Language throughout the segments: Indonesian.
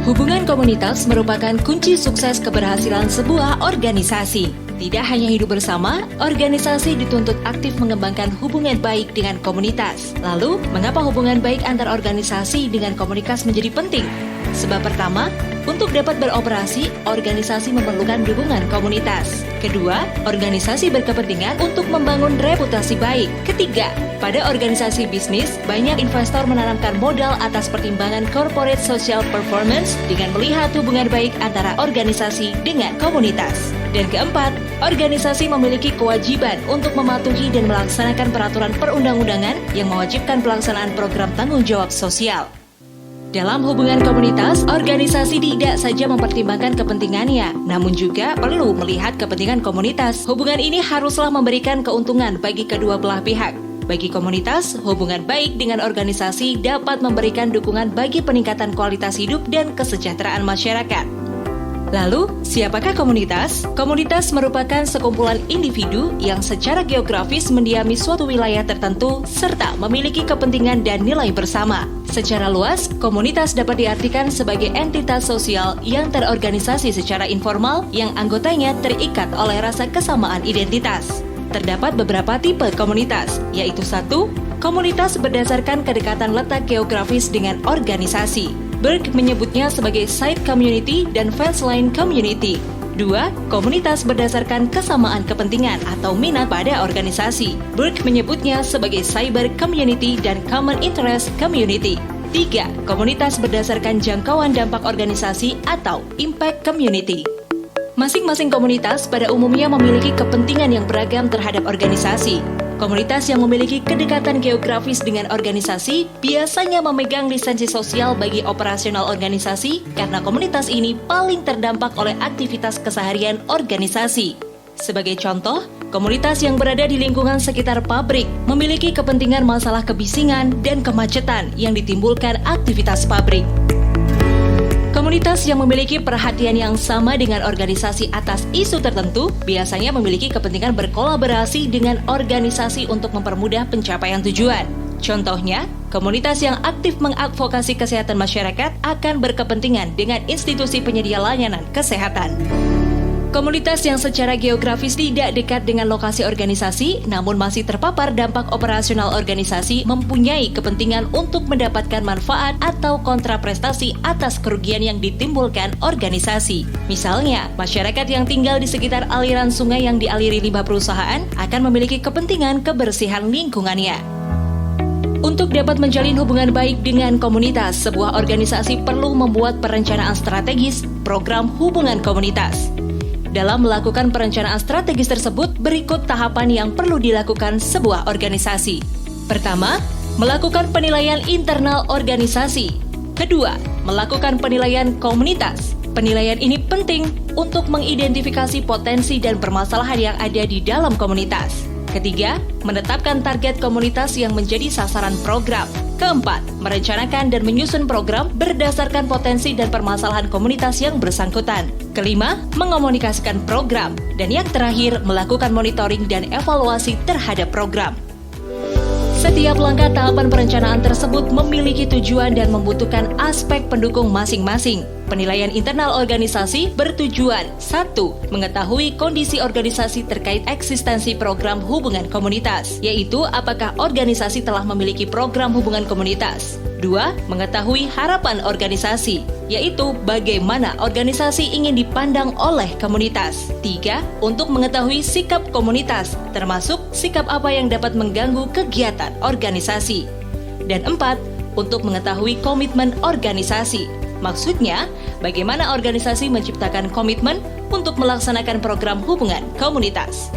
Hubungan komunitas merupakan kunci sukses keberhasilan sebuah organisasi. Tidak hanya hidup bersama, organisasi dituntut aktif mengembangkan hubungan baik dengan komunitas. Lalu, mengapa hubungan baik antar organisasi dengan komunitas menjadi penting? Sebab pertama, untuk dapat beroperasi, organisasi memerlukan dukungan komunitas. Kedua, organisasi berkepentingan untuk membangun reputasi baik. Ketiga, pada organisasi bisnis, banyak investor menanamkan modal atas pertimbangan corporate social performance dengan melihat hubungan baik antara organisasi dengan komunitas. Dan keempat, organisasi memiliki kewajiban untuk mematuhi dan melaksanakan peraturan perundang-undangan yang mewajibkan pelaksanaan program tanggung jawab sosial. Dalam hubungan komunitas, organisasi tidak saja mempertimbangkan kepentingannya, namun juga perlu melihat kepentingan komunitas. Hubungan ini haruslah memberikan keuntungan bagi kedua belah pihak. Bagi komunitas, hubungan baik dengan organisasi dapat memberikan dukungan bagi peningkatan kualitas hidup dan kesejahteraan masyarakat. Lalu, siapakah komunitas? Komunitas merupakan sekumpulan individu yang secara geografis mendiami suatu wilayah tertentu serta memiliki kepentingan dan nilai bersama. Secara luas, komunitas dapat diartikan sebagai entitas sosial yang terorganisasi secara informal yang anggotanya terikat oleh rasa kesamaan identitas. Terdapat beberapa tipe komunitas, yaitu 1. Komunitas berdasarkan kedekatan letak geografis dengan organisasi. Burke menyebutnya sebagai site community dan fence line community. 2. Komunitas berdasarkan kesamaan kepentingan atau minat pada organisasi. Burke menyebutnya sebagai cyber community dan common interest community. 3. Komunitas berdasarkan jangkauan dampak organisasi atau impact community. Masing-masing komunitas pada umumnya memiliki kepentingan yang beragam terhadap organisasi. Komunitas yang memiliki kedekatan geografis dengan organisasi biasanya memegang lisensi sosial bagi operasional organisasi karena komunitas ini paling terdampak oleh aktivitas keseharian organisasi. Sebagai contoh, komunitas yang berada di lingkungan sekitar pabrik memiliki kepentingan masalah kebisingan dan kemacetan yang ditimbulkan aktivitas pabrik. Komunitas yang memiliki perhatian yang sama dengan organisasi atas isu tertentu biasanya memiliki kepentingan berkolaborasi dengan organisasi untuk mempermudah pencapaian tujuan. Contohnya, komunitas yang aktif mengadvokasi kesehatan masyarakat akan berkepentingan dengan institusi penyedia layanan kesehatan. Komunitas yang secara geografis tidak dekat dengan lokasi organisasi, namun masih terpapar dampak operasional organisasi, mempunyai kepentingan untuk mendapatkan manfaat atau kontraprestasi atas kerugian yang ditimbulkan organisasi. Misalnya, masyarakat yang tinggal di sekitar aliran sungai yang dialiri limbah perusahaan akan memiliki kepentingan kebersihan lingkungannya. Untuk dapat menjalin hubungan baik dengan komunitas, sebuah organisasi perlu membuat perencanaan strategis program hubungan komunitas. Dalam melakukan perencanaan strategis tersebut, berikut tahapan yang perlu dilakukan sebuah organisasi. Pertama, melakukan penilaian internal organisasi. Kedua, melakukan penilaian komunitas. Penilaian ini penting untuk mengidentifikasi potensi dan permasalahan yang ada di dalam komunitas. Ketiga, menetapkan target komunitas yang menjadi sasaran program. Keempat, merencanakan dan menyusun program berdasarkan potensi dan permasalahan komunitas yang bersangkutan. Kelima, mengomunikasikan program. Dan yang terakhir, melakukan monitoring dan evaluasi terhadap program. Setiap langkah tahapan perencanaan tersebut memiliki tujuan dan membutuhkan aspek pendukung masing-masing. Penilaian internal organisasi bertujuan 1. Mengetahui kondisi organisasi terkait eksistensi program hubungan komunitas, yaitu apakah organisasi telah memiliki program hubungan komunitas. 2. Mengetahui harapan organisasi, yaitu bagaimana organisasi ingin dipandang oleh komunitas. 3. Untuk mengetahui sikap komunitas, termasuk sikap apa yang dapat mengganggu kegiatan organisasi. Dan 4. Untuk mengetahui komitmen organisasi. Maksudnya, bagaimana organisasi menciptakan komitmen untuk melaksanakan program hubungan komunitas.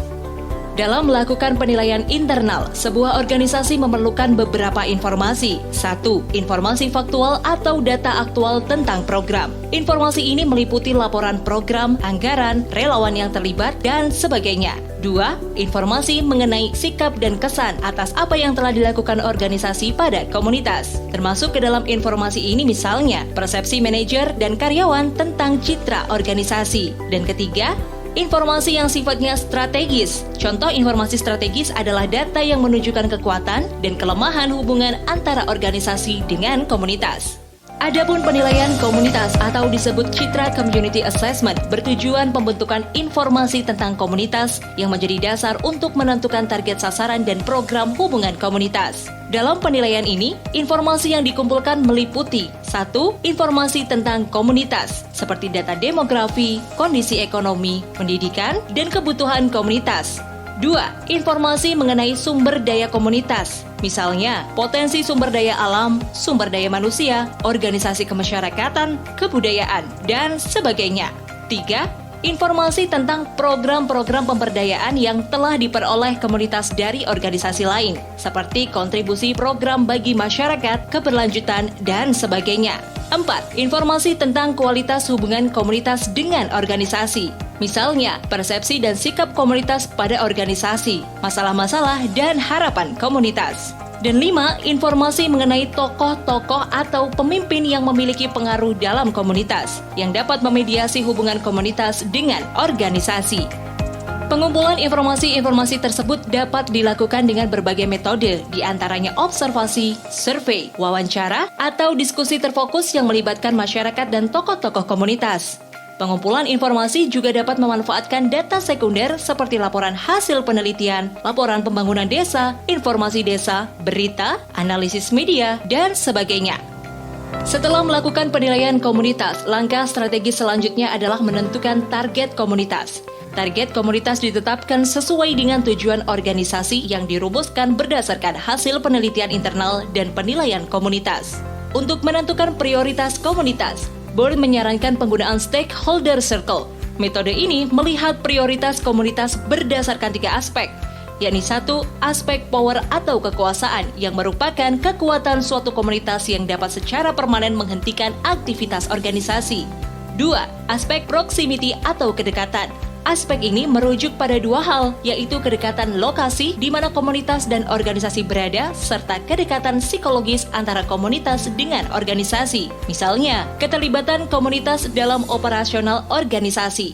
Dalam melakukan penilaian internal, sebuah organisasi memerlukan beberapa informasi. 1. Informasi faktual atau data aktual tentang program. Informasi ini meliputi laporan program, anggaran, relawan yang terlibat, dan sebagainya. 2. Informasi mengenai sikap dan kesan atas apa yang telah dilakukan organisasi pada komunitas. Termasuk ke dalam informasi ini misalnya, persepsi manajer dan karyawan tentang citra organisasi. Dan ketiga, informasi yang sifatnya strategis. Contoh informasi strategis adalah data yang menunjukkan kekuatan dan kelemahan hubungan antara organisasi dengan komunitas. Adapun penilaian komunitas atau disebut Citra Community Assessment bertujuan pembentukan informasi tentang komunitas yang menjadi dasar untuk menentukan target sasaran dan program hubungan komunitas. Dalam penilaian ini, informasi yang dikumpulkan meliputi 1. Informasi tentang komunitas, seperti data demografi, kondisi ekonomi, pendidikan, dan kebutuhan komunitas. 2. Informasi mengenai sumber daya komunitas, misalnya potensi sumber daya alam, sumber daya manusia, organisasi kemasyarakatan, kebudayaan, dan sebagainya. 3. Informasi tentang program-program pemberdayaan yang telah diperoleh komunitas dari organisasi lain, seperti kontribusi program bagi masyarakat, keberlanjutan, dan sebagainya. 4. Informasi tentang kualitas hubungan komunitas dengan organisasi, misalnya persepsi dan sikap komunitas pada organisasi, masalah-masalah, dan harapan komunitas. Dan 5. Informasi mengenai tokoh-tokoh atau pemimpin yang memiliki pengaruh dalam komunitas, yang dapat memediasi hubungan komunitas dengan organisasi. Pengumpulan informasi-informasi tersebut dapat dilakukan dengan berbagai metode, di antaranya observasi, survei, wawancara, atau diskusi terfokus yang melibatkan masyarakat dan tokoh-tokoh komunitas. Pengumpulan informasi juga dapat memanfaatkan data sekunder seperti laporan hasil penelitian, laporan pembangunan desa, informasi desa, berita, analisis media, dan sebagainya. Setelah melakukan penilaian komunitas, langkah strategis selanjutnya adalah menentukan target komunitas. Target komunitas ditetapkan sesuai dengan tujuan organisasi yang dirumuskan berdasarkan hasil penelitian internal dan penilaian komunitas. Untuk menentukan prioritas komunitas, Board menyarankan penggunaan stakeholder circle. Metode ini melihat prioritas komunitas berdasarkan 3 aspek, yakni 1. Aspek power atau kekuasaan yang merupakan kekuatan suatu komunitas yang dapat secara permanen menghentikan aktivitas organisasi. 2. Aspek proximity atau kedekatan. Aspek ini merujuk pada 2 hal, yaitu kedekatan lokasi di mana komunitas dan organisasi berada, serta kedekatan psikologis antara komunitas dengan organisasi. Misalnya, keterlibatan komunitas dalam operasional organisasi.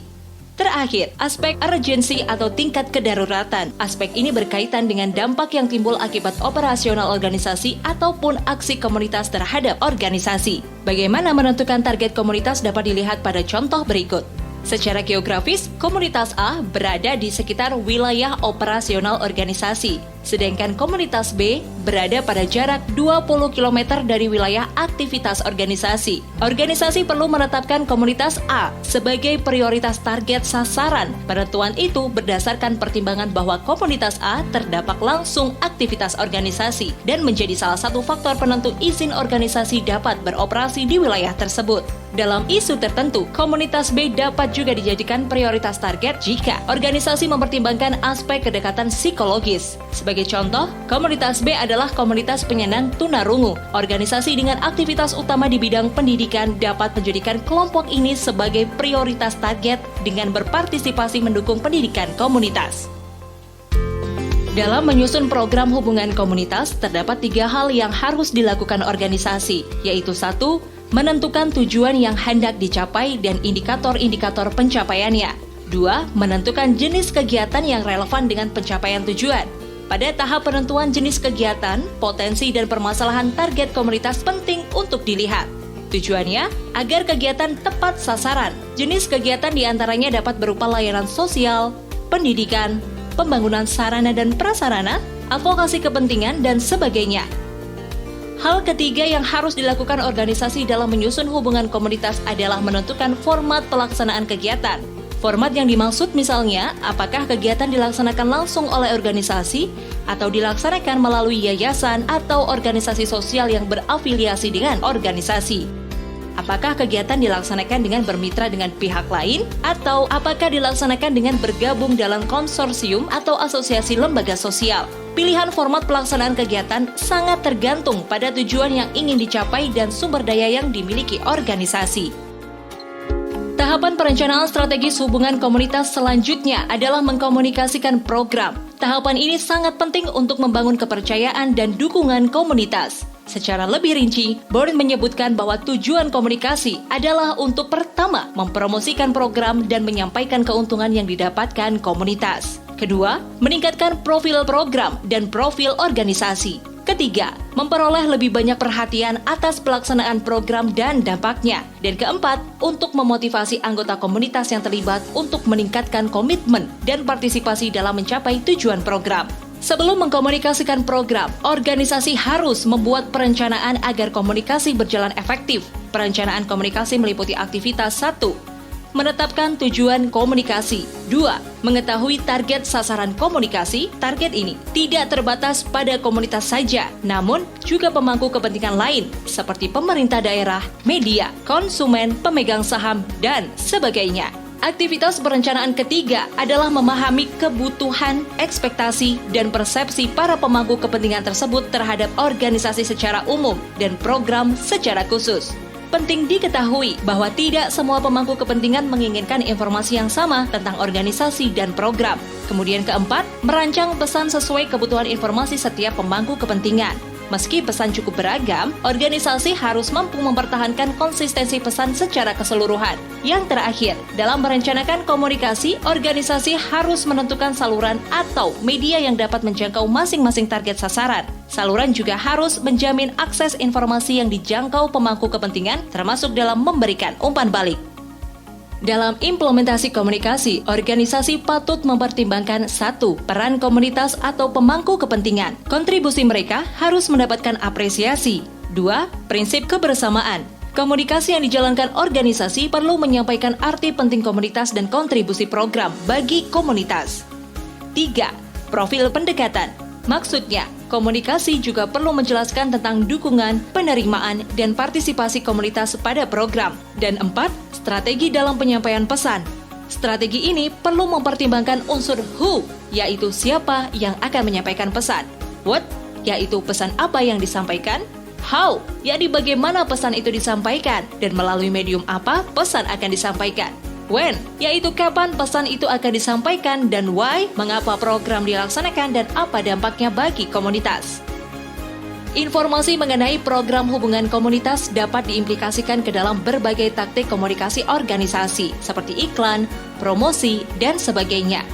Terakhir, aspek urgency atau tingkat kedaruratan. Aspek ini berkaitan dengan dampak yang timbul akibat operasional organisasi ataupun aksi komunitas terhadap organisasi. Bagaimana menentukan target komunitas dapat dilihat pada contoh berikut. Secara geografis, komunitas A berada di sekitar wilayah operasional organisasi, sedangkan komunitas B berada pada jarak 20 km dari wilayah aktivitas organisasi. Organisasi perlu menetapkan komunitas A sebagai prioritas target sasaran. Penentuan itu berdasarkan pertimbangan bahwa komunitas A terdampak langsung aktivitas organisasi dan menjadi salah satu faktor penentu izin organisasi dapat beroperasi di wilayah tersebut. Dalam isu tertentu, komunitas B dapat juga dijadikan prioritas target jika organisasi mempertimbangkan aspek kedekatan psikologis. Sebagai contoh, komunitas B adalah komunitas penyandang tunarungu. Organisasi dengan aktivitas utama di bidang pendidikan dapat menjadikan kelompok ini sebagai prioritas target dengan berpartisipasi mendukung pendidikan komunitas. Dalam menyusun program hubungan komunitas, terdapat 3 hal yang harus dilakukan organisasi, yaitu 1. Menentukan tujuan yang hendak dicapai dan indikator-indikator pencapaiannya. 2. Menentukan jenis kegiatan yang relevan dengan pencapaian tujuan. Pada tahap penentuan jenis kegiatan, potensi dan permasalahan target komunitas penting untuk dilihat. Tujuannya, agar kegiatan tepat sasaran. Jenis kegiatan diantaranya dapat berupa layanan sosial, pendidikan, pembangunan sarana dan prasarana, advokasi kepentingan, dan sebagainya. Hal ketiga yang harus dilakukan organisasi dalam menyusun hubungan komunitas adalah menentukan format pelaksanaan kegiatan. Format yang dimaksud misalnya, apakah kegiatan dilaksanakan langsung oleh organisasi atau dilaksanakan melalui yayasan atau organisasi sosial yang berafiliasi dengan organisasi. Apakah kegiatan dilaksanakan dengan bermitra dengan pihak lain atau apakah dilaksanakan dengan bergabung dalam konsorsium atau asosiasi lembaga sosial. Pilihan format pelaksanaan kegiatan sangat tergantung pada tujuan yang ingin dicapai dan sumber daya yang dimiliki organisasi. Tahapan perencanaan strategis hubungan komunitas selanjutnya adalah mengkomunikasikan program. Tahapan ini sangat penting untuk membangun kepercayaan dan dukungan komunitas. Secara lebih rinci, Board menyebutkan bahwa tujuan komunikasi adalah untuk pertama, mempromosikan program dan menyampaikan keuntungan yang didapatkan komunitas. Kedua, meningkatkan profil program dan profil organisasi. Ketiga, memperoleh lebih banyak perhatian atas pelaksanaan program dan dampaknya. Dan keempat, untuk memotivasi anggota komunitas yang terlibat untuk meningkatkan komitmen dan partisipasi dalam mencapai tujuan program. Sebelum mengkomunikasikan program, organisasi harus membuat perencanaan agar komunikasi berjalan efektif. Perencanaan komunikasi meliputi aktivitas 1. Menetapkan tujuan komunikasi. 2. Mengetahui target sasaran komunikasi. Target ini tidak terbatas pada komunitas saja, namun juga pemangku kepentingan lain seperti pemerintah daerah, media, konsumen, pemegang saham, dan sebagainya. Aktivitas perencanaan ketiga adalah memahami kebutuhan, ekspektasi, dan persepsi para pemangku kepentingan tersebut terhadap organisasi secara umum dan program secara khusus. Penting diketahui bahwa tidak semua pemangku kepentingan menginginkan informasi yang sama tentang organisasi dan program. Kemudian keempat, merancang pesan sesuai kebutuhan informasi setiap pemangku kepentingan. Meski pesan cukup beragam, organisasi harus mampu mempertahankan konsistensi pesan secara keseluruhan. Yang terakhir, dalam merencanakan komunikasi, organisasi harus menentukan saluran atau media yang dapat menjangkau masing-masing target sasaran. Saluran juga harus menjamin akses informasi yang dijangkau pemangku kepentingan, termasuk dalam memberikan umpan balik. Dalam implementasi komunikasi, organisasi patut mempertimbangkan 1. Peran komunitas atau pemangku kepentingan. Kontribusi mereka harus mendapatkan apresiasi. 2. Prinsip kebersamaan. Komunikasi yang dijalankan organisasi perlu menyampaikan arti penting komunitas dan kontribusi program bagi komunitas. 3. Profil pendekatan. Maksudnya, komunikasi juga perlu menjelaskan tentang dukungan, penerimaan, dan partisipasi komunitas pada program. Dan 4. Strategi dalam penyampaian pesan. Strategi ini perlu mempertimbangkan unsur who, yaitu siapa yang akan menyampaikan pesan. What, yaitu pesan apa yang disampaikan. How, yakni bagaimana pesan itu disampaikan, dan melalui medium apa pesan akan disampaikan. When, yaitu kapan pesan itu akan disampaikan, dan why, mengapa program dilaksanakan dan apa dampaknya bagi komunitas. Informasi mengenai program hubungan komunitas dapat diimplikasikan ke dalam berbagai taktik komunikasi organisasi, seperti iklan, promosi, dan sebagainya.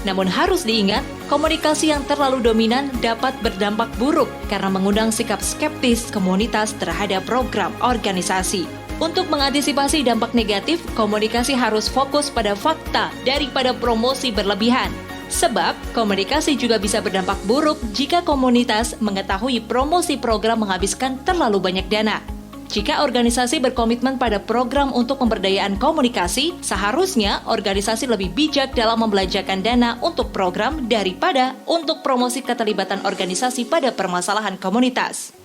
Namun harus diingat, komunikasi yang terlalu dominan dapat berdampak buruk karena mengundang sikap skeptis komunitas terhadap program organisasi. Untuk mengantisipasi dampak negatif, komunikasi harus fokus pada fakta daripada promosi berlebihan. Sebab, komunikasi juga bisa berdampak buruk jika komunitas mengetahui promosi program menghabiskan terlalu banyak dana. Jika organisasi berkomitmen pada program untuk pemberdayaan komunikasi, seharusnya organisasi lebih bijak dalam membelanjakan dana untuk program daripada untuk promosi keterlibatan organisasi pada permasalahan komunitas.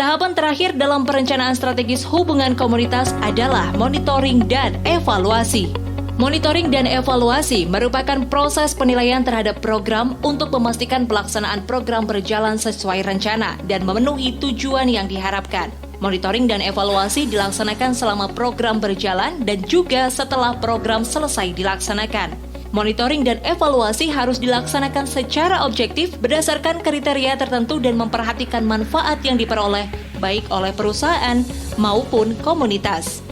Tahapan terakhir dalam perencanaan strategis hubungan komunitas adalah monitoring dan evaluasi. Monitoring dan evaluasi merupakan proses penilaian terhadap program untuk memastikan pelaksanaan program berjalan sesuai rencana dan memenuhi tujuan yang diharapkan. Monitoring dan evaluasi dilaksanakan selama program berjalan dan juga setelah program selesai dilaksanakan. Monitoring dan evaluasi harus dilaksanakan secara objektif berdasarkan kriteria tertentu dan memperhatikan manfaat yang diperoleh baik oleh perusahaan maupun komunitas.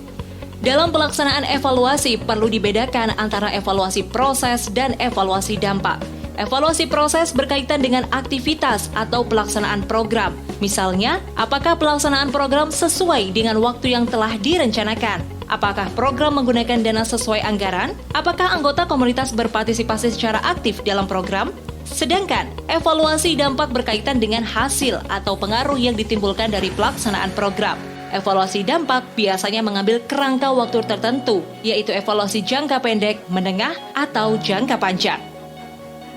Dalam pelaksanaan evaluasi perlu dibedakan antara evaluasi proses dan evaluasi dampak. Evaluasi proses berkaitan dengan aktivitas atau pelaksanaan program. Misalnya, apakah pelaksanaan program sesuai dengan waktu yang telah direncanakan? Apakah program menggunakan dana sesuai anggaran? Apakah anggota komunitas berpartisipasi secara aktif dalam program? Sedangkan, evaluasi dampak berkaitan dengan hasil atau pengaruh yang ditimbulkan dari pelaksanaan program. Evaluasi dampak biasanya mengambil kerangka waktu tertentu, yaitu evaluasi jangka pendek, menengah, atau jangka panjang.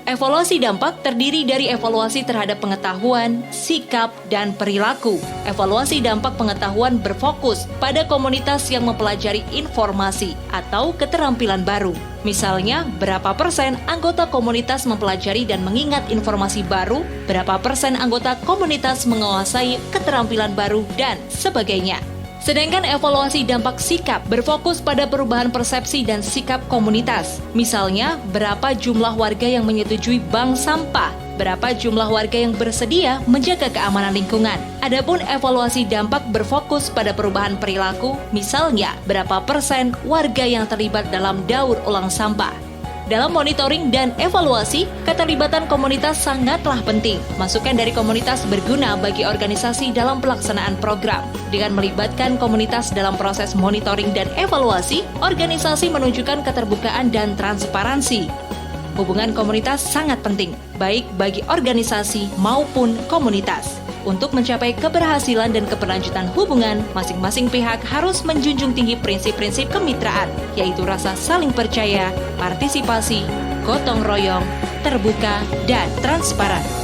Evaluasi dampak terdiri dari evaluasi terhadap pengetahuan, sikap, dan perilaku. Evaluasi dampak pengetahuan berfokus pada komunitas yang mempelajari informasi atau keterampilan baru. Misalnya, berapa persen anggota komunitas mempelajari dan mengingat informasi baru, berapa persen anggota komunitas menguasai keterampilan baru, dan sebagainya. Sedangkan evaluasi dampak sikap berfokus pada perubahan persepsi dan sikap komunitas. Misalnya, berapa jumlah warga yang menyetujui bank sampah, berapa jumlah warga yang bersedia menjaga keamanan lingkungan. Adapun evaluasi dampak berfokus pada perubahan perilaku, misalnya berapa persen warga yang terlibat dalam daur ulang sampah. Dalam monitoring dan evaluasi, keterlibatan komunitas sangatlah penting. Masukan dari komunitas berguna bagi organisasi dalam pelaksanaan program. Dengan melibatkan komunitas dalam proses monitoring dan evaluasi, organisasi menunjukkan keterbukaan dan transparansi. Hubungan komunitas sangat penting, baik bagi organisasi maupun komunitas. Untuk mencapai keberhasilan dan keberlanjutan hubungan, masing-masing pihak harus menjunjung tinggi prinsip-prinsip kemitraan, yaitu rasa saling percaya, partisipasi, gotong royong, terbuka, dan transparan.